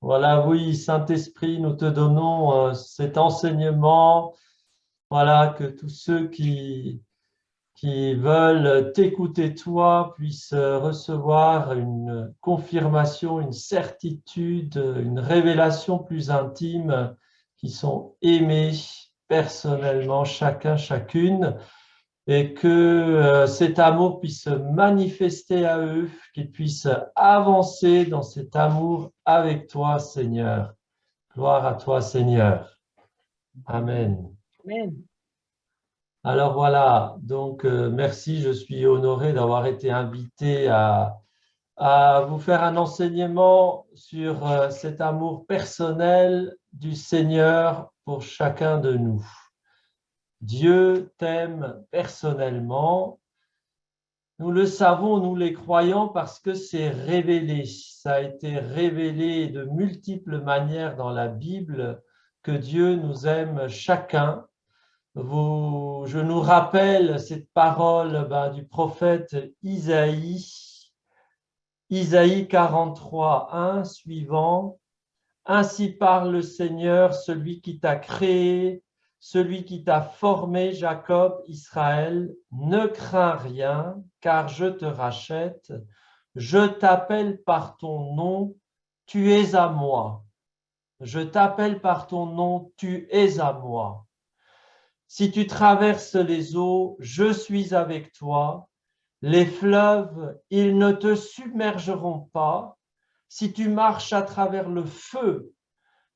Voilà, oui, Saint-Esprit, nous te donnons cet enseignement. Voilà, que tous ceux qui veulent t'écouter toi puissent recevoir une confirmation, une certitude, une révélation plus intime, qui sont aimés personnellement, chacun, chacune, et que cet amour puisse se manifester à eux, qu'ils puissent avancer dans cet amour avec toi, Seigneur. Gloire à toi, Seigneur. Amen. Amen. Alors voilà, donc merci, je suis honoré d'avoir été invité à vous faire un enseignement sur cet amour personnel du Seigneur pour chacun de nous. Dieu t'aime personnellement. Nous le savons, nous les croyons, parce que c'est révélé. Ça a été révélé de multiples manières dans la Bible que Dieu nous aime chacun. Je nous rappelle cette parole du prophète Isaïe, Isaïe 43, 1 suivant. Ainsi parle le Seigneur, celui qui t'a créé, celui qui t'a formé, Jacob, Israël. Ne crains rien, car je te rachète. Je t'appelle par ton nom, tu es à moi. Je t'appelle par ton nom, tu es à moi. Si tu traverses les eaux, je suis avec toi. Les fleuves, ils ne te submergeront pas. Si tu marches à travers le feu,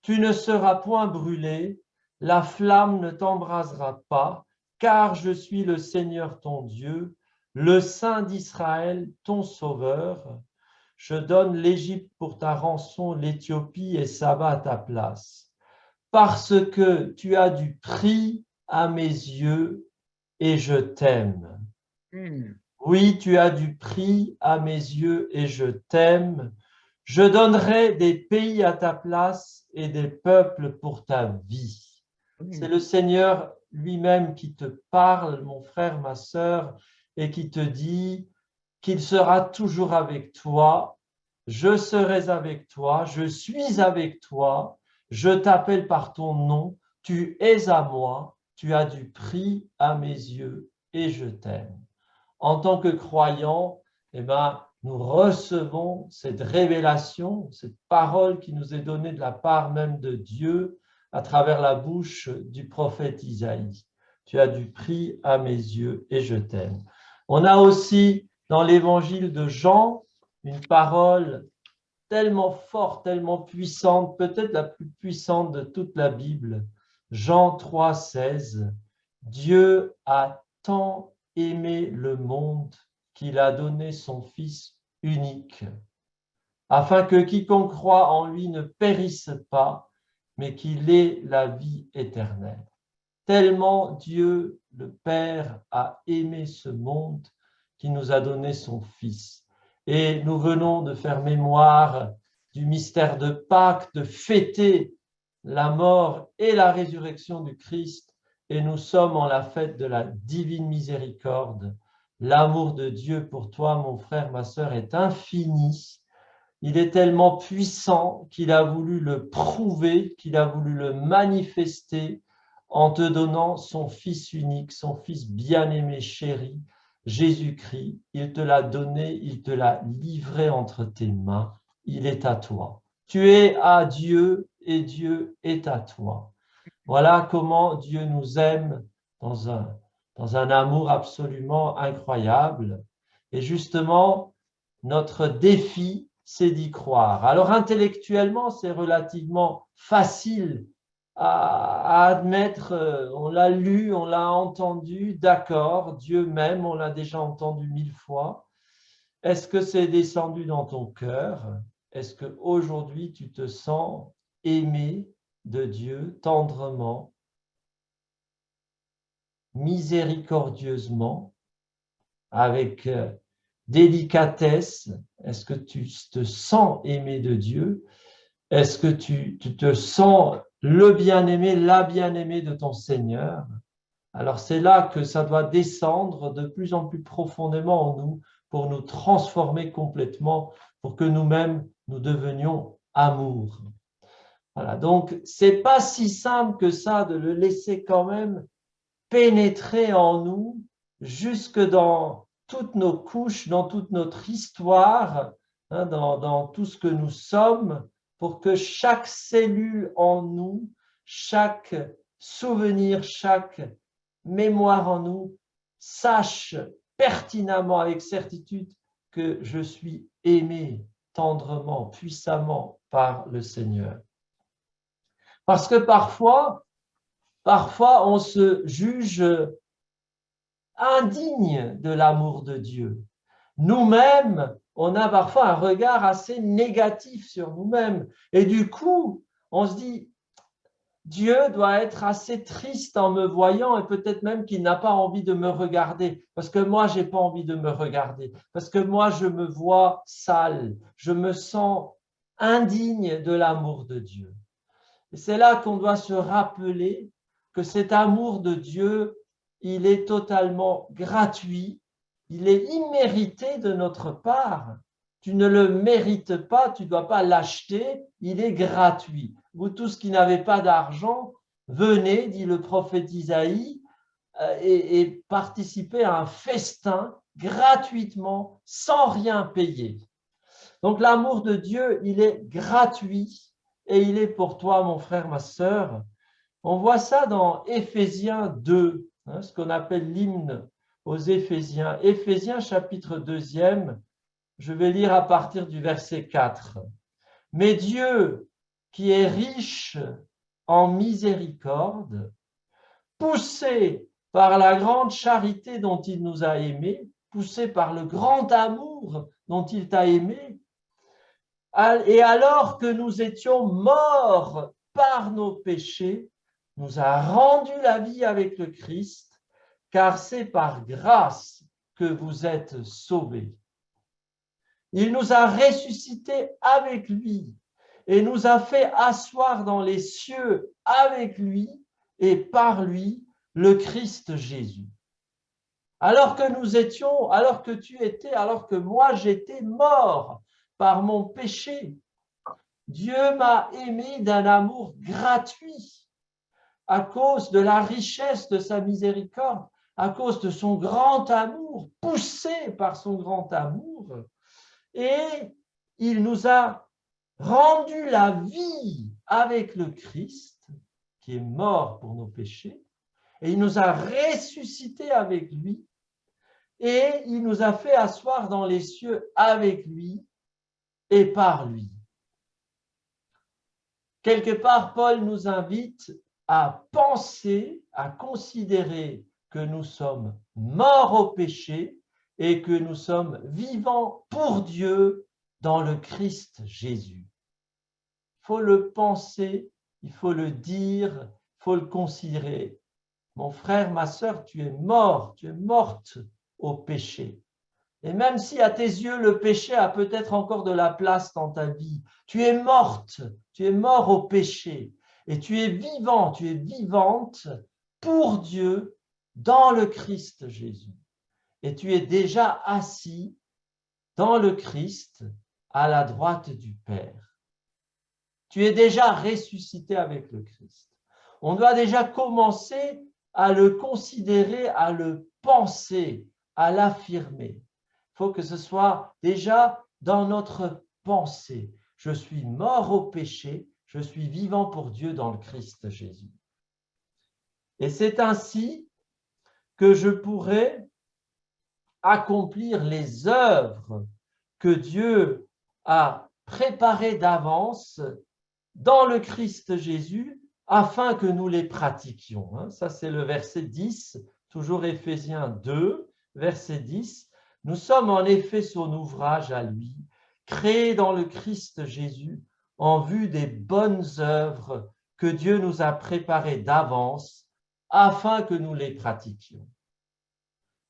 tu ne seras point brûlé. La flamme ne t'embrasera pas, car je suis le Seigneur ton Dieu, le Saint d'Israël, ton Sauveur. Je donne l'Égypte pour ta rançon, l'Éthiopie et Saba à ta place. Parce que tu as du prix à mes yeux et je t'aime. Mm. Oui, tu as du prix à mes yeux et je t'aime. Je donnerai des pays à ta place et des peuples pour ta vie. C'est Mm. le Seigneur lui-même qui te parle, mon frère, ma sœur, et qui te dit qu'il sera toujours avec toi. Je serai avec toi, je suis avec toi, je t'appelle par ton nom, tu es à moi, tu as du prix à mes yeux et je t'aime. En tant que croyants, nous recevons cette révélation, cette parole qui nous est donnée de la part même de Dieu à travers la bouche du prophète Isaïe. Tu as du prix à mes yeux et je t'aime. On a aussi dans l'évangile de Jean une parole tellement forte, tellement puissante, peut-être la plus puissante de toute la Bible. Jean 3, 16. Dieu a tant aimé le monde qu'il a donné son Fils unique, afin que quiconque croit en lui ne périsse pas, mais qu'il ait la vie éternelle. Tellement Dieu, le Père, a aimé ce monde qu'il nous a donné son Fils. Et nous venons de faire mémoire du mystère de Pâques, de fêter la mort et la résurrection du Christ. Et nous sommes en la fête de la divine miséricorde. L'amour de Dieu pour toi, mon frère, ma sœur, est infini. Il est tellement puissant qu'il a voulu le prouver, qu'il a voulu le manifester en te donnant son Fils unique, son Fils bien-aimé, chéri, Jésus-Christ. Il te l'a donné, il te l'a livré entre tes mains. Il est à toi. Tu es à Dieu et Dieu est à toi. Voilà comment Dieu nous aime dans un amour absolument incroyable. Et justement, notre défi, c'est d'y croire. Alors intellectuellement, c'est relativement facile à admettre. On l'a lu, on l'a entendu, d'accord, Dieu m'aime, on l'a déjà entendu 1000 fois. Est-ce que c'est descendu dans ton cœur? Est-ce qu'aujourd'hui, tu te sens aimé de Dieu tendrement, miséricordieusement, avec délicatesse? Est-ce que tu te sens aimé de Dieu? Est-ce que tu te sens le bien-aimé, la bien-aimée de ton Seigneur? Alors c'est là que ça doit descendre de plus en plus profondément en nous pour nous transformer complètement, pour que nous-mêmes, nous devenions amour. Voilà, donc c'est pas si simple que ça de le laisser quand même pénétrer en nous jusque dans toutes nos couches, dans toute notre histoire, hein, dans tout ce que nous sommes, pour que chaque cellule en nous, chaque souvenir, chaque mémoire en nous sache pertinemment, avec certitude, que je suis aimé tendrement, puissamment par le Seigneur. Parce que parfois, on se juge indigne de l'amour de Dieu. Nous-mêmes, on a parfois un regard assez négatif sur nous-mêmes. Et du coup, on se dit, Dieu doit être assez triste en me voyant et peut-être même qu'il n'a pas envie de me regarder parce que moi, je n'ai pas envie de me regarder, parce que moi, je me vois sale, je me sens indigne de l'amour de Dieu. Et c'est là qu'on doit se rappeler que cet amour de Dieu, il est totalement gratuit, il est immérité de notre part. Tu ne le mérites pas, tu ne dois pas l'acheter, il est gratuit. Vous tous qui n'avez pas d'argent, venez, dit le prophète Isaïe, et participez à un festin gratuitement, sans rien payer. Donc l'amour de Dieu, il est gratuit et il est pour toi, mon frère, ma sœur. On voit ça dans Éphésiens 2, hein, ce qu'on appelle l'hymne aux Éphésiens. Éphésiens chapitre 2e, je vais lire à partir du verset 4. « Mais Dieu, qui est riche en miséricorde, poussé par la grande charité dont il nous a aimés, poussé par le grand amour dont il t'a aimé, et alors que nous étions morts par nos péchés, nous a rendu la vie avec le Christ, car c'est par grâce que vous êtes sauvés. Il nous a ressuscités avec lui et nous a fait asseoir dans les cieux avec lui et par lui le Christ Jésus. Alors que tu étais, alors que moi j'étais mort par mon péché, Dieu m'a aimé d'un amour gratuit à cause de la richesse de sa miséricorde, à cause de son grand amour, poussé par son grand amour. Et il nous a rendu la vie avec le Christ, qui est mort pour nos péchés, et il nous a ressuscités avec lui, et il nous a fait asseoir dans les cieux avec lui et par lui. Quelque part, Paul nous invite à penser, à considérer que nous sommes morts au péché et que nous sommes vivants pour Dieu dans le Christ Jésus. Il faut le penser, il faut le dire, il faut le considérer. Mon frère, ma sœur, tu es mort, tu es morte au péché. Et même si à tes yeux, le péché a peut-être encore de la place dans ta vie, tu es morte, tu es mort au péché. Et tu es vivant, tu es vivante pour Dieu dans le Christ Jésus. Et tu es déjà assis dans le Christ à la droite du Père. Tu es déjà ressuscité avec le Christ. On doit déjà commencer à le considérer, à le penser, à l'affirmer. Il faut que ce soit déjà dans notre pensée. Je suis mort au péché, je suis vivant pour Dieu dans le Christ Jésus. Et c'est ainsi que je pourrai accomplir les œuvres que Dieu a préparées d'avance dans le Christ Jésus afin que nous les pratiquions. Ça, c'est le verset 10, toujours Éphésiens 2, verset 10. Nous sommes en effet son ouvrage à lui, créé dans le Christ Jésus en vue des bonnes œuvres que Dieu nous a préparées d'avance afin que nous les pratiquions.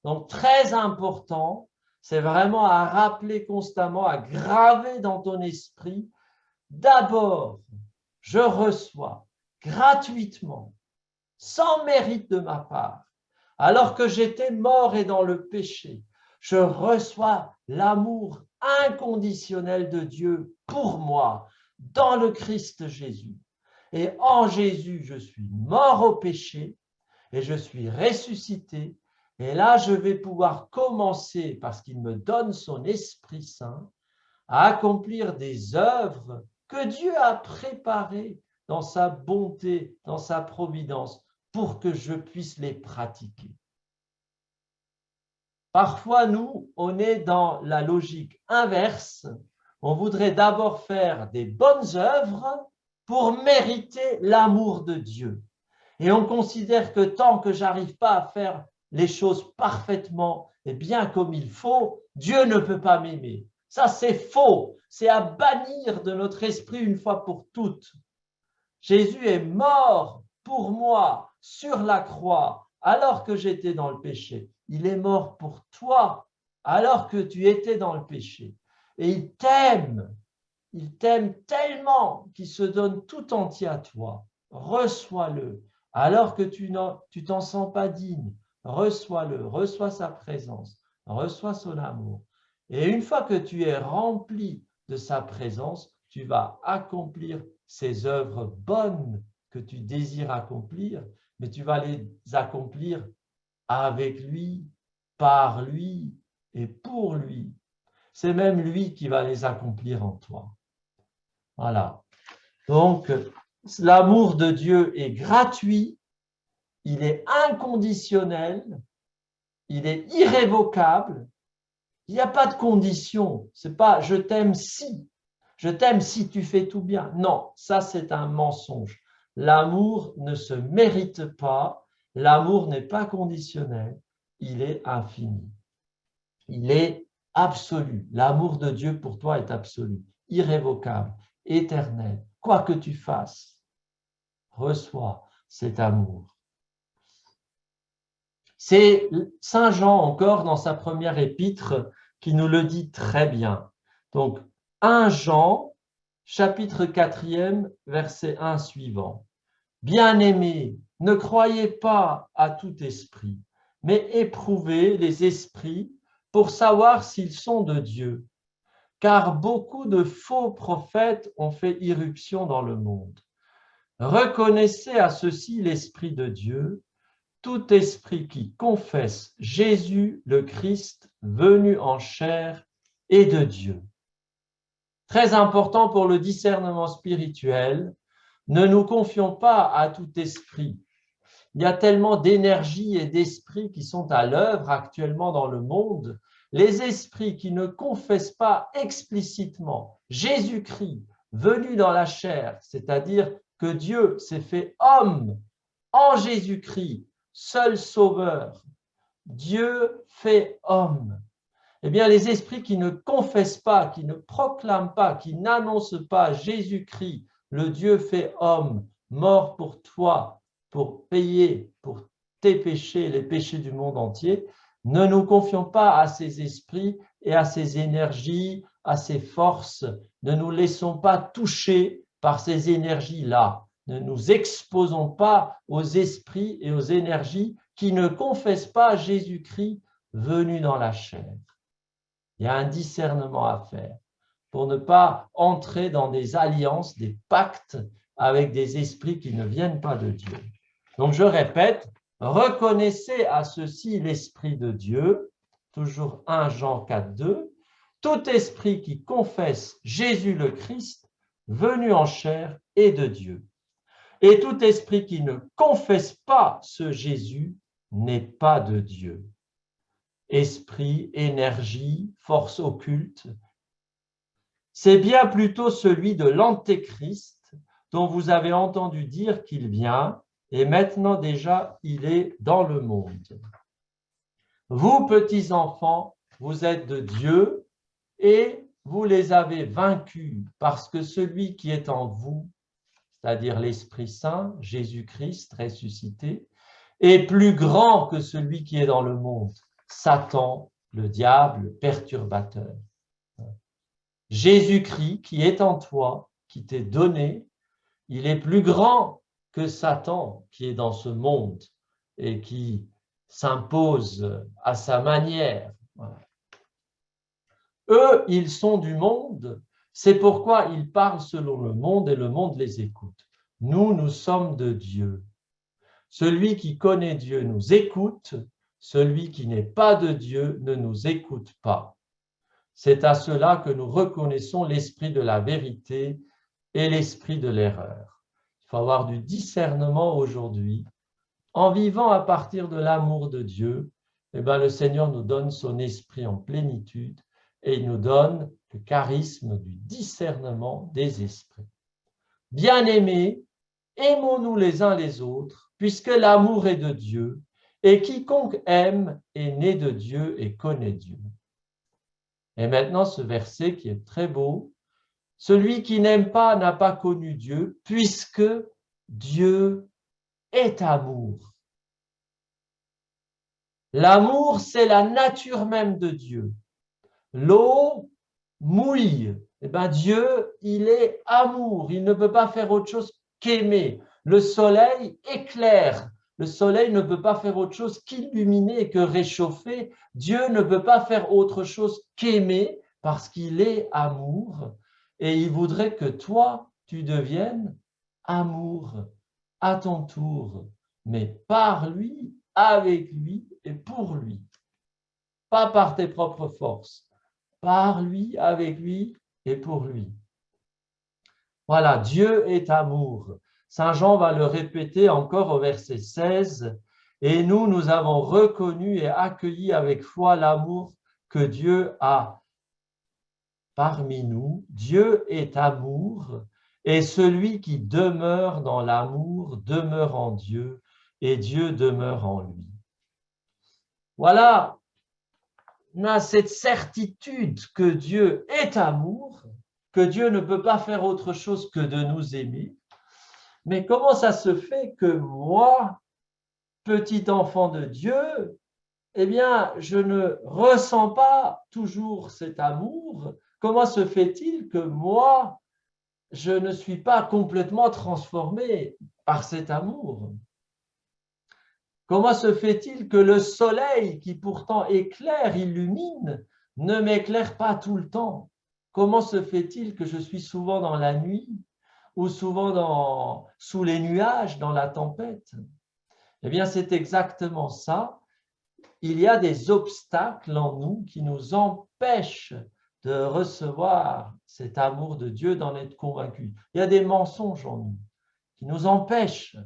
Donc, très important, c'est vraiment à rappeler constamment, à graver dans ton esprit, d'abord, je reçois gratuitement, sans mérite de ma part, alors que j'étais mort et dans le péché, je reçois l'amour inconditionnel de Dieu pour moi dans le Christ Jésus. Et en Jésus, je suis mort au péché et je suis ressuscité. Et là, je vais pouvoir commencer, parce qu'il me donne son Esprit Saint, à accomplir des œuvres que Dieu a préparées dans sa bonté, dans sa providence, pour que je puisse les pratiquer. Parfois, nous, on est dans la logique inverse. On voudrait d'abord faire des bonnes œuvres pour mériter l'amour de Dieu. Et on considère que tant que j'arrive pas à faire les choses parfaitement et bien comme il faut, Dieu ne peut pas m'aimer. Ça, c'est faux. C'est à bannir de notre esprit une fois pour toutes. Jésus est mort pour moi sur la croix alors que j'étais dans le péché. Il est mort pour toi alors que tu étais dans le péché. Et il t'aime tellement qu'il se donne tout entier à toi. Reçois-le. Alors que tu t'en sens pas digne, reçois-le, reçois sa présence, reçois son amour. Et une fois que tu es rempli de sa présence, tu vas accomplir ces œuvres bonnes que tu désires accomplir, mais tu vas les accomplir avec lui, par lui et pour lui. C'est même lui qui va les accomplir en toi. Voilà. Donc, l'amour de Dieu est gratuit, il est inconditionnel, il est irrévocable. Il n'y a pas de condition. C'est pas je t'aime si tu fais tout bien. Non, ça c'est un mensonge. L'amour ne se mérite pas, l'amour n'est pas conditionnel, il est infini. Il est absolu. L'amour de Dieu pour toi est absolu, irrévocable, éternel. Quoi que tu fasses, reçois cet amour. C'est Saint Jean encore dans sa première épître qui nous le dit très bien. Donc, 1 Jean, chapitre 4e, verset 1 suivant. Bien-aimés, ne croyez pas à tout esprit, mais éprouvez les esprits pour savoir s'ils sont de Dieu. Car beaucoup de faux prophètes ont fait irruption dans le monde. Reconnaissez à ceci l'Esprit de Dieu. Tout esprit qui confesse Jésus le Christ venu en chair est de Dieu. Très important pour le discernement spirituel, ne nous confions pas à tout esprit. Il y a tellement d'énergie et d'esprits qui sont à l'œuvre actuellement dans le monde. Les esprits qui ne confessent pas explicitement Jésus-Christ venu dans la chair, c'est-à-dire que Dieu s'est fait homme en Jésus-Christ, seul sauveur, Dieu fait homme. Eh bien, les esprits qui ne confessent pas, qui ne proclament pas, qui n'annoncent pas Jésus-Christ, le Dieu fait homme, mort pour toi, pour payer pour tes péchés, les péchés du monde entier, ne nous confions pas à ces esprits et à ces énergies, à ces forces. Ne nous laissons pas toucher par ces énergies-là. Ne nous exposons pas aux esprits et aux énergies qui ne confessent pas Jésus-Christ venu dans la chair. Il y a un discernement à faire pour ne pas entrer dans des alliances, des pactes avec des esprits qui ne viennent pas de Dieu. Donc je répète, reconnaissez à ceci l'Esprit de Dieu, toujours 1 Jean 4, 2, tout esprit qui confesse Jésus le Christ, venu en chair, est de Dieu. Et tout esprit qui ne confesse pas ce Jésus n'est pas de Dieu. Esprit, énergie, force occulte, c'est bien plutôt celui de l'Antéchrist dont vous avez entendu dire qu'il vient et maintenant déjà il est dans le monde. Vous, petits enfants, vous êtes de Dieu et vous les avez vaincus parce que celui qui est en vous, c'est-à-dire l'Esprit Saint, Jésus-Christ ressuscité, est plus grand que celui qui est dans le monde, Satan, le diable, le perturbateur. Jésus-Christ qui est en toi, qui t'est donné, il est plus grand que Satan qui est dans ce monde et qui s'impose à sa manière. Voilà. Eux, ils sont du monde, c'est pourquoi ils parlent selon le monde et le monde les écoute. nous sommes de Dieu. Celui qui connaît Dieu nous écoute, celui qui n'est pas de Dieu ne nous écoute pas. C'est à cela que nous reconnaissons l'esprit de la vérité et l'esprit de l'erreur. Il faut avoir du discernement aujourd'hui. En vivant à partir de l'amour de Dieu, le Seigneur nous donne son esprit en plénitude et il nous donne le charisme du discernement des esprits. Bien-aimés, aimons-nous les uns les autres, puisque l'amour est de Dieu, et quiconque aime est né de Dieu et connaît Dieu. Et maintenant, ce verset qui est très beau, celui qui n'aime pas n'a pas connu Dieu, puisque Dieu est amour. L'amour, c'est la nature même de Dieu. L'eau mouille. Dieu, il est amour. Il ne peut pas faire autre chose qu'aimer. Le soleil éclaire. Le soleil ne peut pas faire autre chose qu'illuminer, que réchauffer. Dieu ne peut pas faire autre chose qu'aimer parce qu'il est amour. Et il voudrait que toi, tu deviennes amour à ton tour, mais par lui, avec lui et pour lui. Pas par tes propres forces, par lui, avec lui et pour lui. Voilà, Dieu est amour. Saint Jean va le répéter encore au verset 16. Et nous avons reconnu et accueilli avec foi l'amour que Dieu a parmi nous. Dieu est amour, et celui qui demeure dans l'amour demeure en Dieu, et Dieu demeure en lui. Voilà, on a cette certitude que Dieu est amour, que Dieu ne peut pas faire autre chose que de nous aimer. Mais comment ça se fait que moi, petit enfant de Dieu, je ne ressens pas toujours cet amour? Comment se fait-il que moi, je ne suis pas complètement transformé par cet amour? Comment se fait-il que le soleil, qui pourtant éclaire, illumine, ne m'éclaire pas tout le temps? Comment se fait-il que je suis souvent dans la nuit ou souvent sous les nuages, dans la tempête? C'est exactement ça. Il y a des obstacles en nous qui nous empêchent de recevoir cet amour de Dieu, d'en être convaincus. Il y a des mensonges en nous qui nous empêchent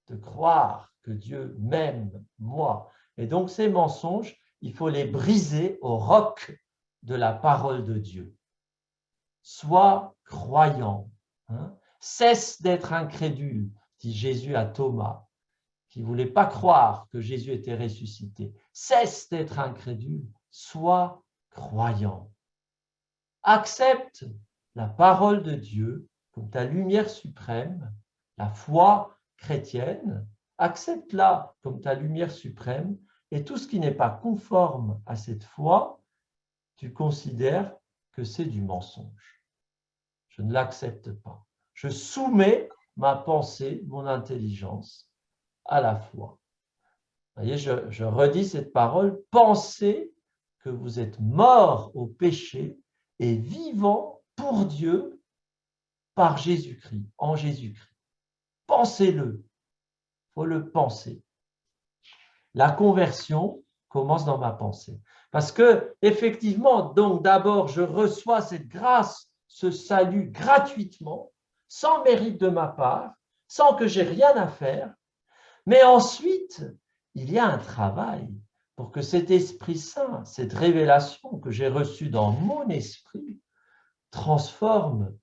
de croire que Dieu m'aime, moi. Et donc ces mensonges, il faut les briser au roc de la parole de Dieu. Sois croyant, cesse d'être incrédule, dit Jésus à Thomas, qui ne voulait pas croire que Jésus était ressuscité. Cesse d'être incrédule, sois croyant. Accepte la parole de Dieu comme ta lumière suprême, la foi chrétienne, accepte-la comme ta lumière suprême, et tout ce qui n'est pas conforme à cette foi, tu considères que c'est du mensonge. Je ne l'accepte pas. Je soumets ma pensée, mon intelligence à la foi. Vous voyez, je redis cette parole, pensez que vous êtes morts au péché et vivants pour Dieu par Jésus-Christ, en Jésus-Christ. Pensez-le, il faut le penser. La conversion commence dans ma pensée. Parce que, effectivement, donc d'abord, je reçois cette grâce, ce salut gratuitement, sans mérite de ma part, sans que j'ai rien à faire. Mais ensuite, il y a un travail pour que cet Esprit Saint, cette révélation que j'ai reçue dans mon esprit, transforme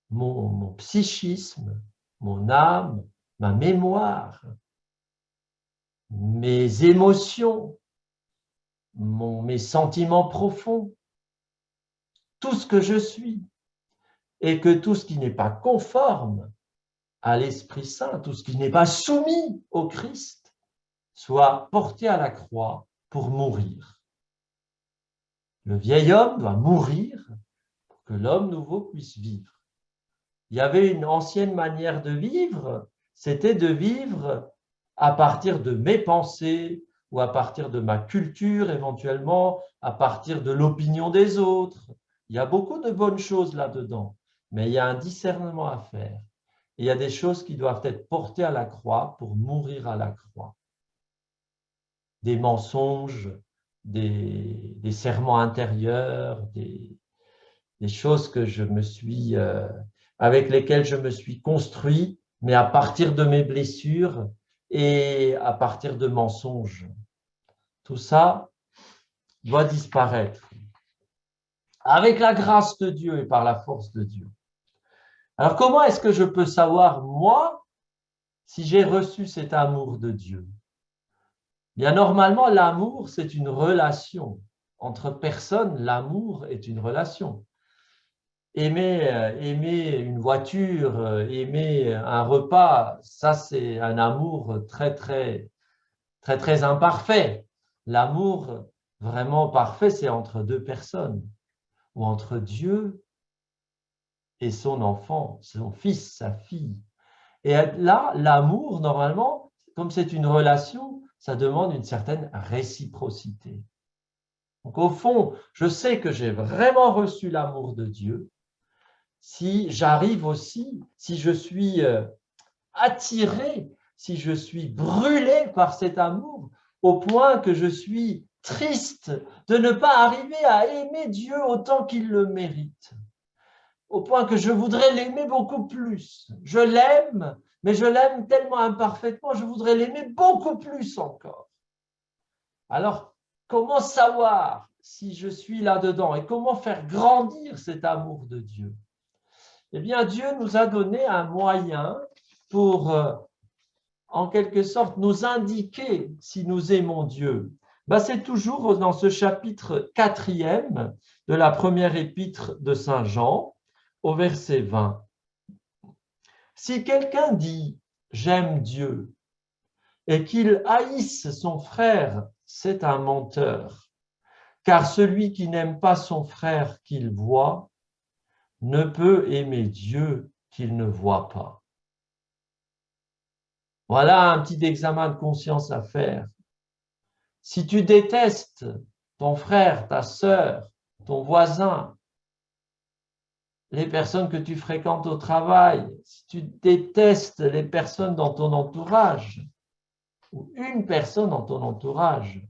mon psychisme, mon âme, ma mémoire, mes émotions, mes sentiments profonds, tout ce que je suis, et que tout ce qui n'est pas conforme à l'Esprit Saint, tout ce qui n'est pas soumis au Christ, soit porté à la croix pour mourir. Le vieil homme doit mourir pour que l'homme nouveau puisse vivre. Il y avait une ancienne manière de vivre, c'était de vivre à partir de mes pensées ou à partir de ma culture éventuellement, à partir de l'opinion des autres. Il y a beaucoup de bonnes choses là-dedans, mais il y a un discernement à faire. Et il y a des choses qui doivent être portées à la croix pour mourir à la croix. Des mensonges, des serments intérieurs, des choses que je me suis, avec lesquelles je me suis construit, mais à partir de mes blessures et à partir de mensonges. Tout ça doit disparaître avec la grâce de Dieu et par la force de Dieu. Alors, comment est-ce que je peux savoir, moi, si j'ai reçu cet amour de Dieu? Bien, normalement, l'amour, c'est une relation. Entre personnes, l'amour est une relation. Aimer une voiture, aimer un repas, ça, c'est un amour très, très, très, très imparfait. L'amour vraiment parfait, c'est entre deux personnes, ou entre Dieu et son enfant, son fils, sa fille. Et là, l'amour, normalement, comme c'est une relation, ça demande une certaine réciprocité. Donc, au fond, je sais que j'ai vraiment reçu l'amour de Dieu si j'arrive aussi, si je suis attiré, si je suis brûlé par cet amour, au point que je suis triste de ne pas arriver à aimer Dieu autant qu'il le mérite, au point que je voudrais l'aimer beaucoup plus. Je l'aime, mais je l'aime tellement imparfaitement, je voudrais l'aimer beaucoup plus encore. Alors, comment savoir si je suis là-dedans et comment faire grandir cet amour de Dieu? Eh bien, Dieu nous a donné un moyen pour, en quelque sorte, nous indiquer si nous aimons Dieu. C'est toujours dans ce chapitre 4e de la première épître de Saint Jean, au verset 20. Si quelqu'un dit « j'aime Dieu » et qu'il haïsse son frère, c'est un menteur. Car celui qui n'aime pas son frère qu'il voit ne peut aimer Dieu qu'il ne voit pas. Voilà un petit examen de conscience à faire. Si tu détestes ton frère, ta sœur, ton voisin, les personnes que tu fréquentes au travail, si tu détestes les personnes dans ton entourage, ou une personne dans ton entourage,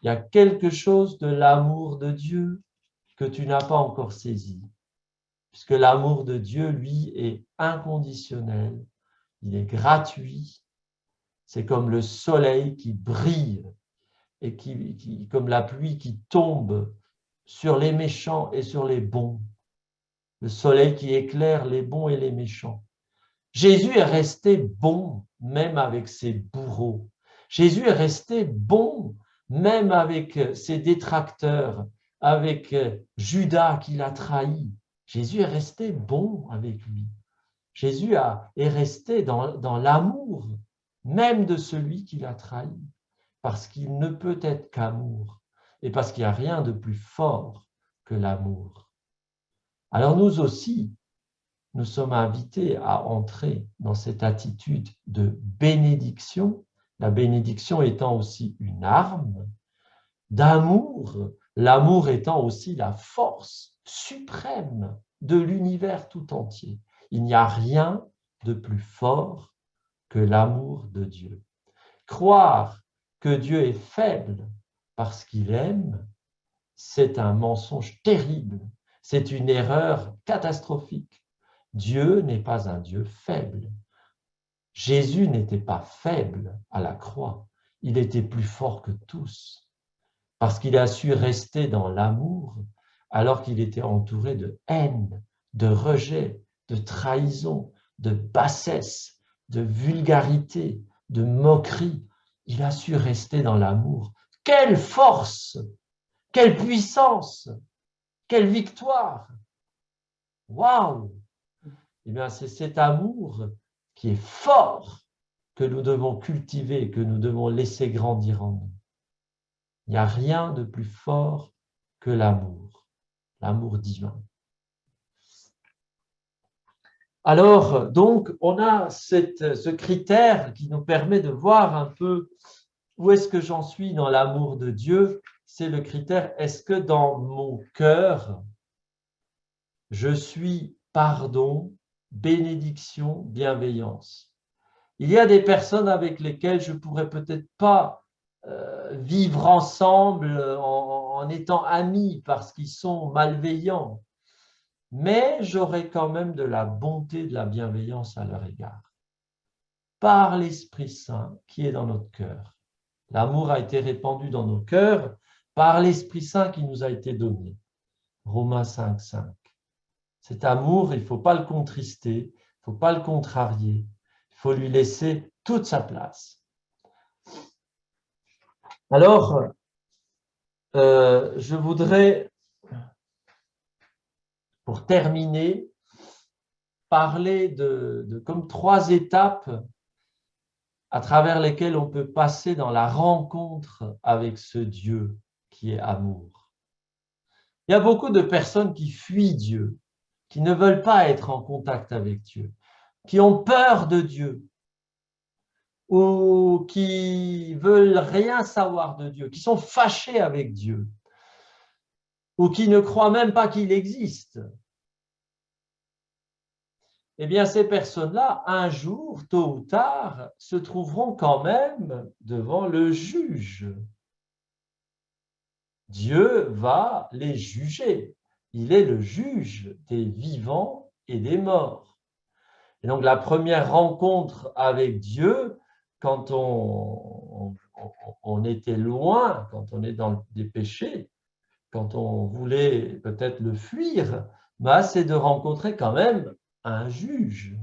il y a quelque chose de l'amour de Dieu que tu n'as pas encore saisi. Puisque l'amour de Dieu, lui, est inconditionnel, il est gratuit, c'est comme le soleil qui brille et comme la pluie qui tombe sur les méchants et sur les bons, le soleil qui éclaire les bons et les méchants. Jésus est resté bon même avec ses bourreaux. Jésus est resté bon même avec ses détracteurs, avec Judas qui l'a trahi. Jésus est resté bon avec lui. Jésus est resté dans l'amour même de celui qui l'a trahi, parce qu'il ne peut être qu'amour et parce qu'il n'y a rien de plus fort que l'amour. Alors nous aussi, nous sommes invités à entrer dans cette attitude de bénédiction, la bénédiction étant aussi une arme, d'amour, l'amour étant aussi la force suprême de l'univers tout entier. Il n'y a rien de plus fort que l'amour de Dieu. Croire que Dieu est faible parce qu'il aime, c'est un mensonge terrible, c'est une erreur catastrophique. Dieu n'est pas un Dieu faible. Jésus n'était pas faible à la croix, il était plus fort que tous, parce qu'il a su rester dans l'amour alors qu'il était entouré de haine, de rejet, de trahison, de bassesse, de vulgarité, de moquerie. Il a su rester dans l'amour. Quelle force! Quelle puissance! Quelle victoire! Waouh! Eh bien, c'est cet amour qui est fort que nous devons cultiver, que nous devons laisser grandir en nous. Il n'y a rien de plus fort que l'amour divin. Alors, donc, on a ce critère qui nous permet de voir un peu où est-ce que j'en suis dans l'amour de Dieu. C'est le critère, est-ce que dans mon cœur, je suis pardon bénédiction, bienveillance. Il y a des personnes avec lesquelles je ne pourrais peut-être pas vivre ensemble en étant amis parce qu'ils sont malveillants, mais j'aurai quand même de la bonté, de la bienveillance à leur égard. Par l'Esprit Saint qui est dans notre cœur. L'amour a été répandu dans nos cœurs par l'Esprit Saint qui nous a été donné. Romains 5, 5. Cet amour, il ne faut pas le contrister, il ne faut pas le contrarier, il faut lui laisser toute sa place. Alors, je voudrais, pour terminer, parler de comme 3 étapes à travers lesquelles on peut passer dans la rencontre avec ce Dieu qui est amour. Il y a beaucoup de personnes qui fuient Dieu, qui ne veulent pas être en contact avec Dieu, qui ont peur de Dieu, ou qui veulent rien savoir de Dieu, qui sont fâchés avec Dieu, ou qui ne croient même pas qu'il existe. Eh bien, ces personnes-là, un jour, tôt ou tard, se trouveront quand même devant le juge. Dieu va les juger. Il est le juge des vivants et des morts. Et donc, la première rencontre avec Dieu, quand on était loin, quand on est dans des péchés, quand on voulait peut-être le fuir, c'est de rencontrer quand même un juge.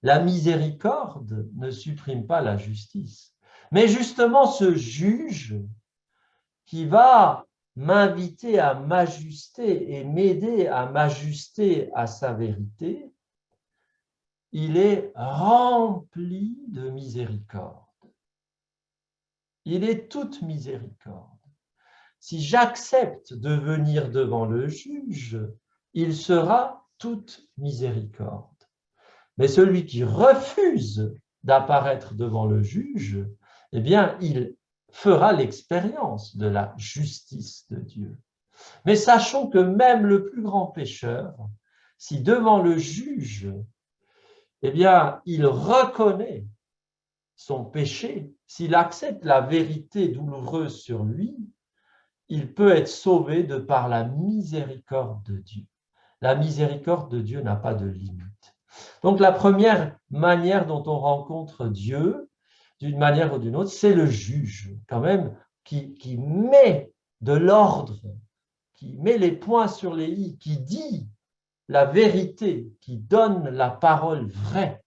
La miséricorde ne supprime pas la justice. Mais justement, ce juge qui va m'inviter à m'ajuster et m'aider à m'ajuster à sa vérité, il est rempli de miséricorde. Il est toute miséricorde. Si j'accepte de venir devant le juge, il sera toute miséricorde. Mais celui qui refuse d'apparaître devant le juge, eh bien, il fera l'expérience de la justice de Dieu. Mais sachons que même le plus grand pécheur, si devant le juge, eh bien, il reconnaît son péché, s'il accepte la vérité douloureuse sur lui, il peut être sauvé de par la miséricorde de Dieu. La miséricorde de Dieu n'a pas de limite. Donc, la première manière dont on rencontre Dieu, d'une manière ou d'une autre, c'est le juge, quand même, qui met de l'ordre, qui met les points sur les i, qui dit la vérité, qui donne la parole vraie.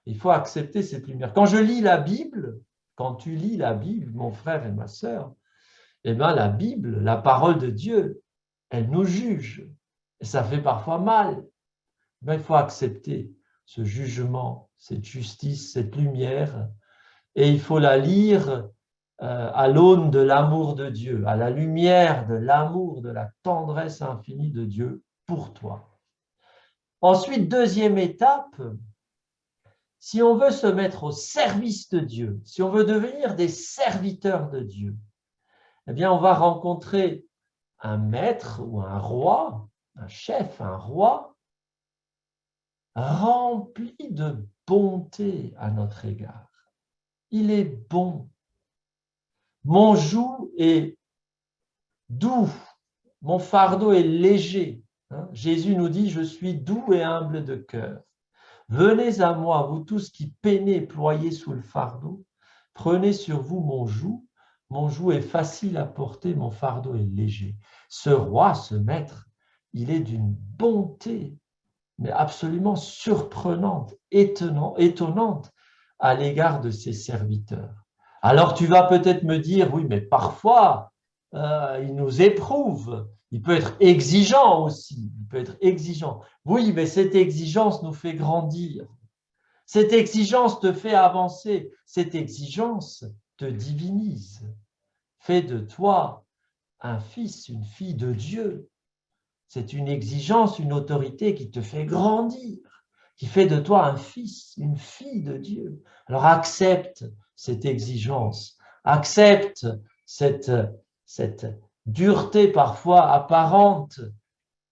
Il faut accepter cette lumière. Quand je lis la Bible, quand tu lis la Bible, mon frère et ma sœur, eh bien, la Bible, la parole de Dieu, elle nous juge. Et ça fait parfois mal. Mais il faut accepter ce jugement, cette justice, cette lumière. Et il faut la lire à l'aune de l'amour de Dieu, à la lumière de l'amour, de la tendresse infinie de Dieu pour toi. Ensuite, deuxième étape, si on veut se mettre au service de Dieu, si on veut devenir des serviteurs de Dieu, eh bien, on va rencontrer un maître ou un roi, un chef, un roi, rempli de bonté à notre égard. Il est bon. Mon joug est doux, mon fardeau est léger. Jésus nous dit, je suis doux et humble de cœur. Venez à moi, vous tous qui peinez et ployez sous le fardeau, prenez sur vous mon joug est facile à porter, mon fardeau est léger. Ce roi, ce maître, il est d'une bonté, mais absolument surprenante, étonnante à l'égard de ses serviteurs. Alors tu vas peut-être me dire, oui, mais parfois, il nous éprouve, il peut être exigeant aussi, il peut être exigeant. Oui, mais cette exigence nous fait grandir. Cette exigence te fait avancer. Cette exigence te divinise. Fait de toi un fils, une fille de Dieu. C'est une exigence, une autorité qui te fait grandir, qui fait de toi un fils, une fille de Dieu. Alors accepte cette exigence, accepte cette dureté parfois apparente,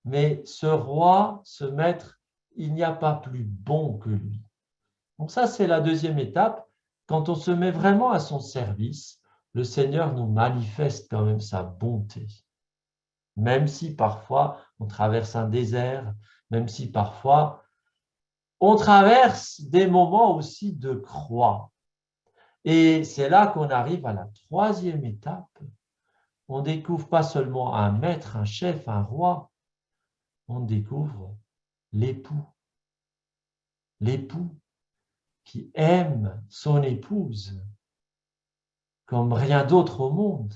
mais ce roi, ce maître, il n'y a pas plus bon que lui. Donc ça, c'est la deuxième étape. Quand on se met vraiment à son service, le Seigneur nous manifeste quand même sa bonté. Même si parfois on traverse un désert, même si parfois on traverse des moments aussi de croix. Et c'est là qu'on arrive à la troisième étape. On découvre pas seulement un maître, un chef, un roi, on découvre l'époux. L'époux qui aime son épouse comme rien d'autre au monde,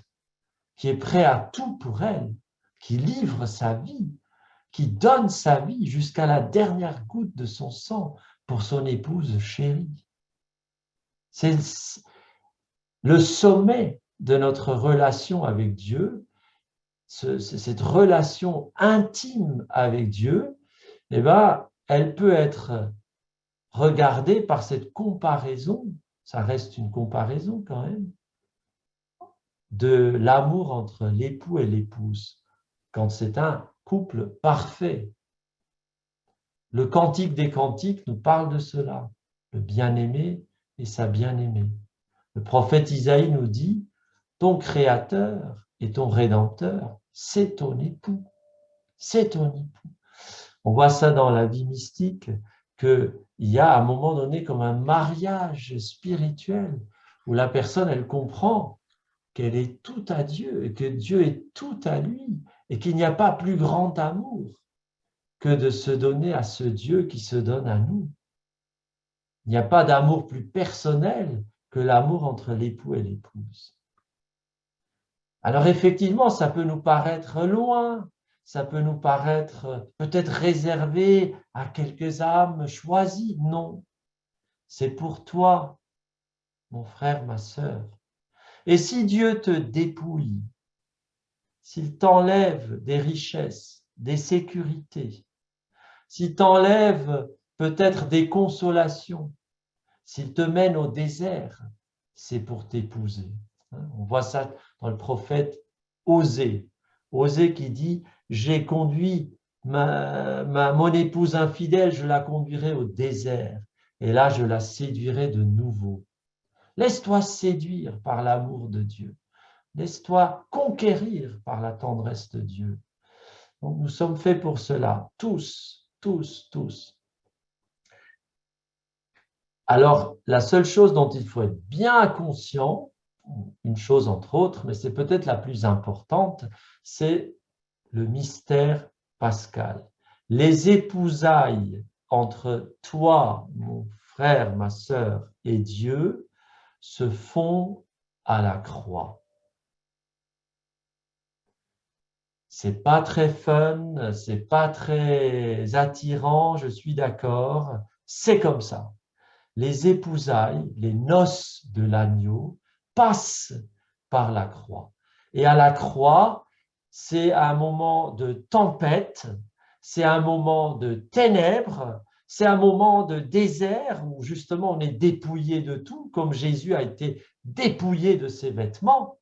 qui est prêt à tout pour elle, qui livre sa vie, qui donne sa vie jusqu'à la dernière goutte de son sang pour son épouse chérie. C'est le sommet de notre relation avec Dieu, cette relation intime avec Dieu, eh ben, elle peut être regardée par cette comparaison, ça reste une comparaison quand même, de l'amour entre l'époux et l'épouse, quand c'est un couple parfait. Le Cantique des Cantiques nous parle de cela, le bien-aimé et sa bien-aimée. Le prophète Isaïe nous dit, ton Créateur et ton Rédempteur, c'est ton époux. C'est ton époux. On voit ça dans la vie mystique, qu'il y a à un moment donné comme un mariage spirituel, où la personne, elle comprend qu'elle est tout à Dieu et que Dieu est tout à lui et qu'il n'y a pas plus grand amour que de se donner à ce Dieu qui se donne à nous. Il n'y a pas d'amour plus personnel que l'amour entre l'époux et l'épouse. Alors effectivement, ça peut nous paraître loin, ça peut nous paraître peut-être réservé à quelques âmes choisies. Non, c'est pour toi, mon frère, ma sœur. Et si Dieu te dépouille, s'il t'enlève des richesses, des sécurités, s'il t'enlève peut-être des consolations, s'il te mène au désert, c'est pour t'épouser. On voit ça dans le prophète Osée. Osée qui dit, j'ai conduit mon épouse infidèle, je la conduirai au désert, et là je la séduirai de nouveau. Laisse-toi séduire par l'amour de Dieu. Laisse-toi conquérir par la tendresse de Dieu. Donc nous sommes faits pour cela, tous, tous, tous. Alors, la seule chose dont il faut être bien conscient, une chose entre autres, mais c'est peut-être la plus importante, c'est le mystère pascal. Les épousailles entre toi, mon frère, ma sœur, et Dieu se font à la croix. C'est pas très fun, c'est pas très attirant, je suis d'accord, c'est comme ça. Les épousailles, les noces de l'agneau, passent par la croix. Et à la croix, c'est un moment de tempête, c'est un moment de ténèbres, c'est un moment de désert où justement on est dépouillé de tout, comme Jésus a été dépouillé de ses vêtements.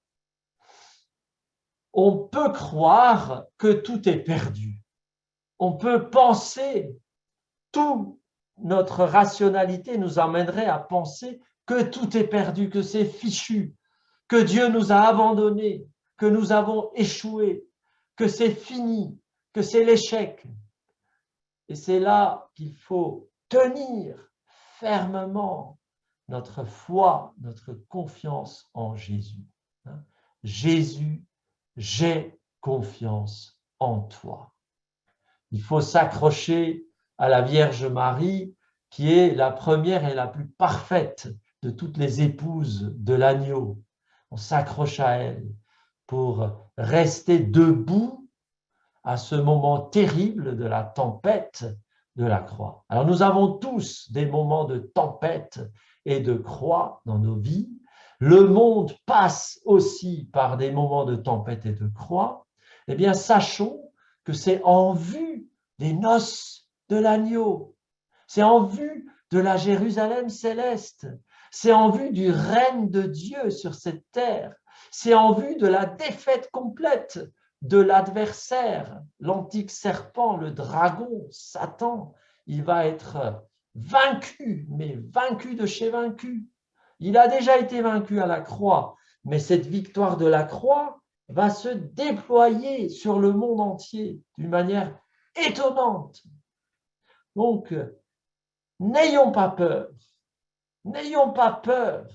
On peut croire que tout est perdu. On peut penser, toute notre rationalité nous emmènerait à penser que tout est perdu, que c'est fichu, que Dieu nous a abandonnés, que nous avons échoué, que c'est fini, que c'est l'échec. Et c'est là qu'il faut tenir fermement notre foi, notre confiance en Jésus. Jésus, j'ai confiance en toi. Il faut s'accrocher à la Vierge Marie, qui est la première et la plus parfaite de toutes les épouses de l'agneau. On s'accroche à elle pour rester debout à ce moment terrible de la tempête de la croix. Alors nous avons tous des moments de tempête et de croix dans nos vies. Le monde passe aussi par des moments de tempête et de croix. Eh bien, sachons que c'est en vue des noces de l'agneau, c'est en vue de la Jérusalem céleste, c'est en vue du règne de Dieu sur cette terre, c'est en vue de la défaite complète de l'adversaire, l'antique serpent, le dragon, Satan. il va être vaincu, mais vaincu de chez vaincu. Il a déjà été vaincu à la croix, mais cette victoire de la croix va se déployer sur le monde entier d'une manière étonnante. Donc, n'ayons pas peur. N'ayons pas peur.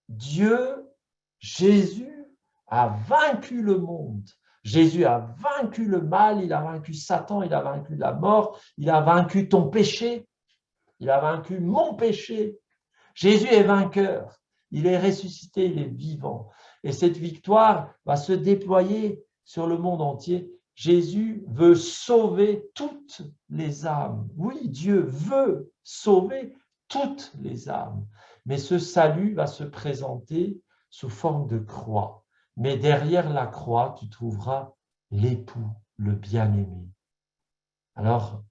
Dieu, Jésus, a vaincu le monde. Jésus a vaincu le mal, il a vaincu Satan, il a vaincu la mort, il a vaincu ton péché, il a vaincu mon péché. Jésus est vainqueur, il est ressuscité, il est vivant. Et cette victoire va se déployer sur le monde entier. Jésus veut sauver toutes les âmes. Oui, Dieu veut sauver toutes les âmes. Mais ce salut va se présenter sous forme de croix. Mais derrière la croix, tu trouveras l'époux, le bien-aimé. Alors,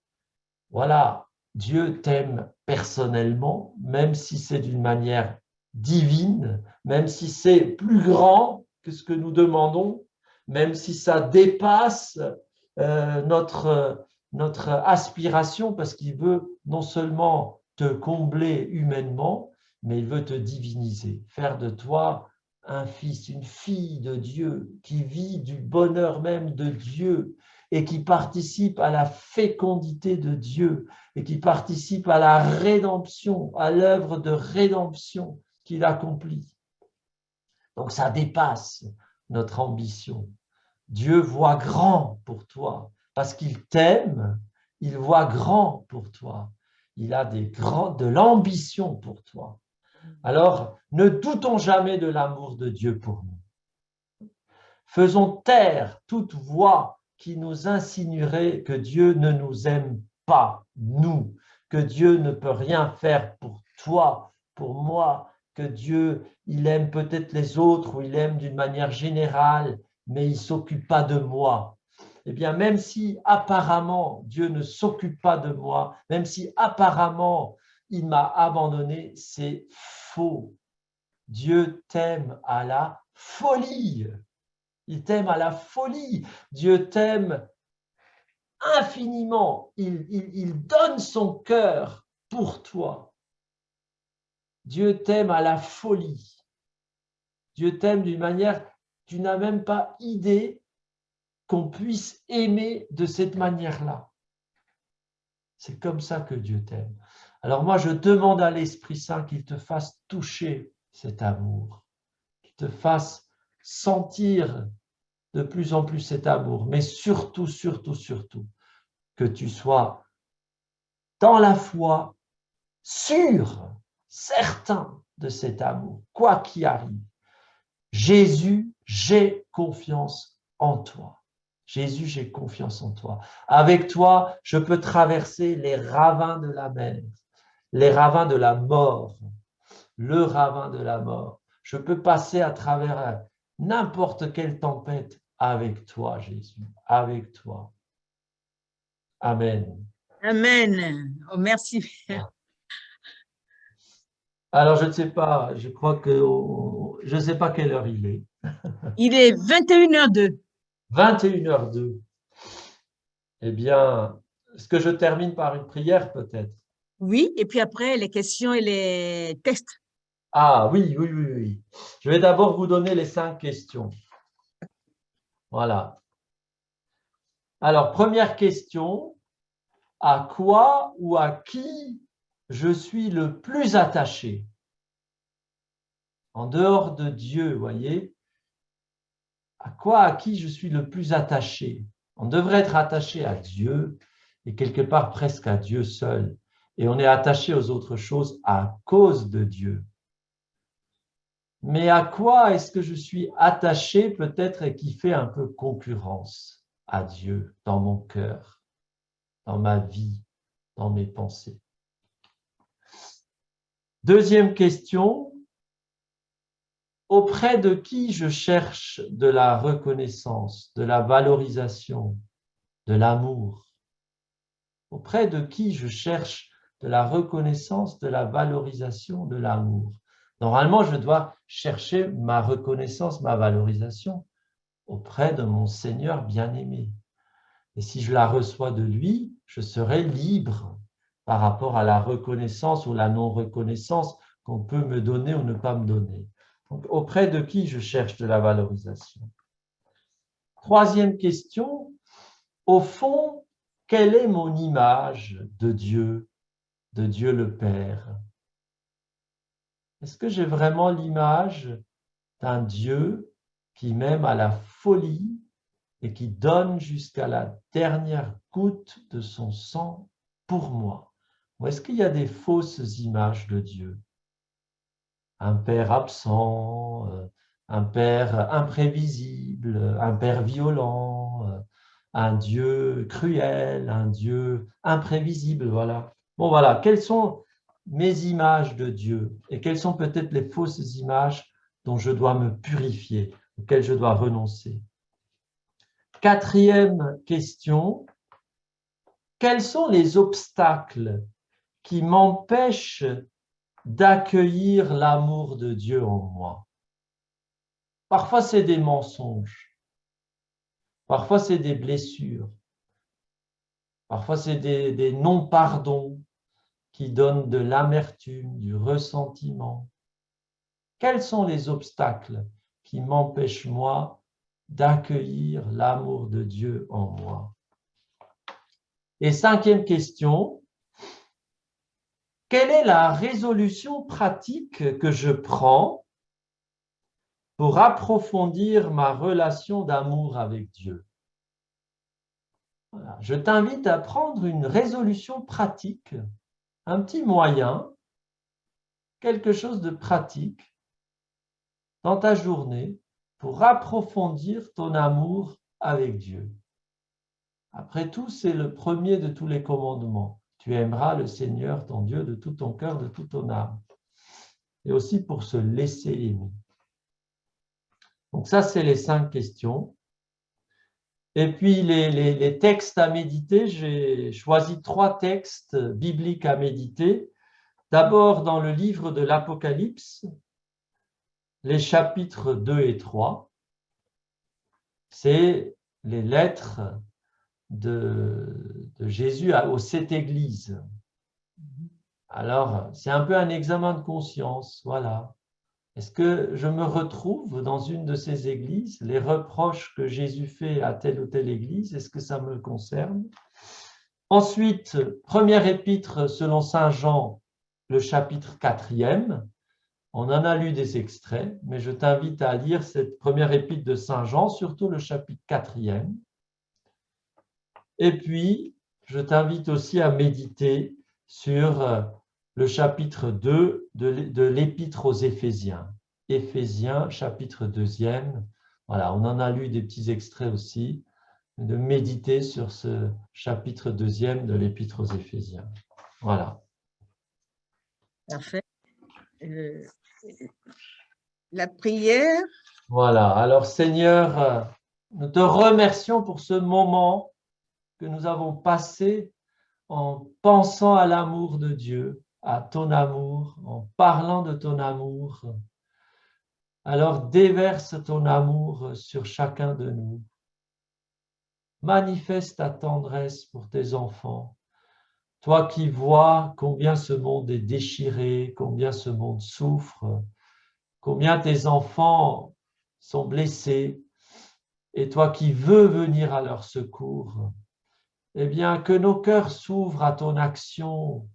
voilà, Dieu t'aime personnellement, même si c'est d'une manière divine, même si c'est plus grand que ce que nous demandons, même si ça dépasse notre aspiration, parce qu'il veut non seulement te combler humainement, mais il veut te diviniser, faire de toi un fils, une fille de Dieu, qui vit du bonheur même de Dieu et qui participe à la fécondité de Dieu et qui participe à la rédemption, à l'œuvre de rédemption qu'il accomplit. Donc ça dépasse notre ambition. Dieu voit grand pour toi parce qu'il t'aime, il voit grand pour toi. Il a de l'ambition pour toi. Alors, ne doutons jamais de l'amour de Dieu pour nous. Faisons taire toute voix qui nous insinuerait que Dieu ne nous aime pas, nous, que Dieu ne peut rien faire pour toi, pour moi, que Dieu, il aime peut-être les autres ou il aime d'une manière générale, mais il ne s'occupe pas de moi. Eh bien, même si apparemment Dieu ne s'occupe pas de moi, même si apparemment il m'a abandonné, c'est faux. Dieu t'aime à la folie. Il t'aime à la folie. Dieu t'aime infiniment. Il donne son cœur pour toi. Dieu t'aime à la folie. Dieu t'aime d'une manière, tu n'as même pas idée qu'on puisse aimer de cette manière-là. C'est comme ça que Dieu t'aime. Alors moi, je demande à l'Esprit Saint qu'il te fasse toucher cet amour, qu'il te fasse sentir de plus en plus cet amour, mais surtout, surtout, surtout, que tu sois dans la foi, sûr, certain de cet amour, quoi qu'il arrive. Jésus, j'ai confiance en toi. Jésus, j'ai confiance en toi. Avec toi, je peux traverser les ravins de la mer, les ravins de la mort, le ravin de la mort. Je peux passer à travers n'importe quelle tempête avec toi, Jésus, avec toi. Amen. Amen. Oh, merci. Alors, je ne sais pas, je crois que je ne sais pas quelle heure il est. Il est 21h02. 21h02. Eh bien, est-ce que je termine par une prière peut-être? Oui, et puis après, les questions et les tests. Ah oui, oui, oui, oui. Je vais d'abord vous donner les 5 questions. Voilà. Alors, première question, à quoi ou à qui je suis le plus attaché? En dehors de Dieu, voyez, à qui je suis le plus attaché? On devrait être attaché à Dieu et quelque part presque à Dieu seul. Et on est attaché aux autres choses à cause de Dieu. Mais à quoi est-ce que je suis attaché peut-être et qui fait un peu concurrence à Dieu dans mon cœur, dans ma vie, dans mes pensées? Deuxième question, auprès de qui je cherche de la reconnaissance, de la valorisation, de l'amour? Auprès de qui je cherche de la reconnaissance, de la valorisation, de l'amour? Normalement, je dois chercher ma reconnaissance, ma valorisation auprès de mon Seigneur bien-aimé. Et si je la reçois de lui, je serai libre par rapport à la reconnaissance ou la non-reconnaissance qu'on peut me donner ou ne pas me donner. Donc, auprès de qui je cherche de la valorisation? Troisième question, au fond, quelle est mon image de Dieu le Père? Est-ce que j'ai vraiment l'image d'un Dieu qui m'aime à la folie et qui donne jusqu'à la dernière goutte de son sang pour moi? Ou est-ce qu'il y a des fausses images de Dieu? Un père absent, un père imprévisible, un père violent, un Dieu cruel, un Dieu imprévisible, voilà. Bon, voilà, quelles sont mes images de Dieu et quelles sont peut-être les fausses images dont je dois me purifier, auxquelles je dois renoncer? Quatrième question, quels sont les obstacles qui m'empêchent d'accueillir l'amour de Dieu en moi? Parfois, c'est des mensonges. Parfois, c'est des blessures. Parfois, c'est des non-pardons qui donnent de l'amertume, du ressentiment. Quels sont les obstacles qui m'empêchent, moi, d'accueillir l'amour de Dieu en moi? Et cinquième question, quelle est la résolution pratique que je prends pour approfondir ma relation d'amour avec Dieu? Voilà. Je t'invite à prendre une résolution pratique, un petit moyen, quelque chose de pratique dans ta journée pour approfondir ton amour avec Dieu. Après tout, c'est le premier de tous les commandements. Tu aimeras le Seigneur, ton Dieu, de tout ton cœur, de toute ton âme. Et aussi pour se laisser aimer. Donc ça, c'est les 5 questions. Et puis, les textes à méditer, j'ai choisi 3 textes bibliques à méditer. D'abord, dans le livre de l'Apocalypse, les chapitres 2 et 3, c'est les lettres de Jésus aux 7 églises. Alors, c'est un peu un examen de conscience, voilà. Est-ce que je me retrouve dans une de ces églises? Les reproches que Jésus fait à telle ou telle église, est-ce que ça me concerne? Ensuite, première épître selon saint Jean, le chapitre 4e. On en a lu des extraits, mais je t'invite à lire cette première épître de saint Jean, surtout le chapitre 4e. Et puis, je t'invite aussi à méditer sur le chapitre 2 de l'épître aux Éphésiens. Éphésiens, chapitre 2e. Voilà, on en a lu des petits extraits aussi, de méditer sur ce chapitre 2e de l'épître aux Éphésiens. Voilà. Parfait. La prière. Voilà. Alors, Seigneur, nous te remercions pour ce moment que nous avons passé en pensant à l'amour de Dieu, à ton amour, en parlant de ton amour. Alors déverse ton amour sur chacun de nous. Manifeste ta tendresse pour tes enfants. Toi qui vois combien ce monde est déchiré, combien ce monde souffre, combien tes enfants sont blessés, et toi qui veux venir à leur secours, eh bien que nos cœurs s'ouvrent à ton action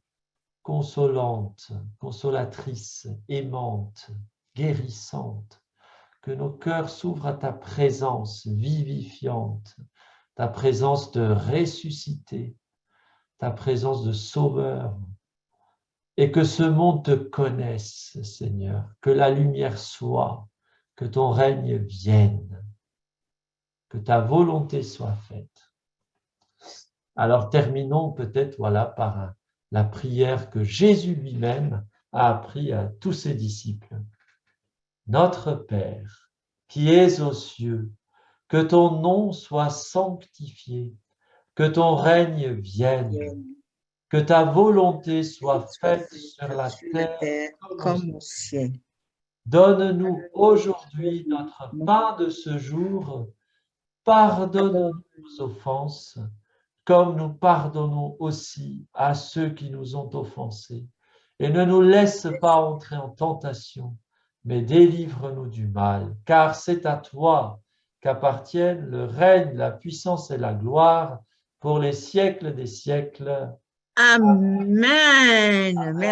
consolante, consolatrice, aimante, guérissante, que nos cœurs s'ouvrent à ta présence vivifiante, ta présence de ressuscité, ta présence de sauveur, et que ce monde te connaisse, Seigneur, que la lumière soit, que ton règne vienne, que ta volonté soit faite. Alors terminons peut-être voilà, par la prière que Jésus lui-même a appris à tous ses disciples. Notre Père, qui es aux cieux, que ton nom soit sanctifié, que ton règne vienne, que ta volonté soit faite sur la terre comme au ciel. Donne-nous aujourd'hui notre pain de ce jour. Pardonne nos offenses, comme nous pardonnons aussi à ceux qui nous ont offensés. Et ne nous laisse pas entrer en tentation, mais délivre-nous du mal, car c'est à toi qu'appartiennent le règne, la puissance et la gloire pour les siècles des siècles. Amen. Merci.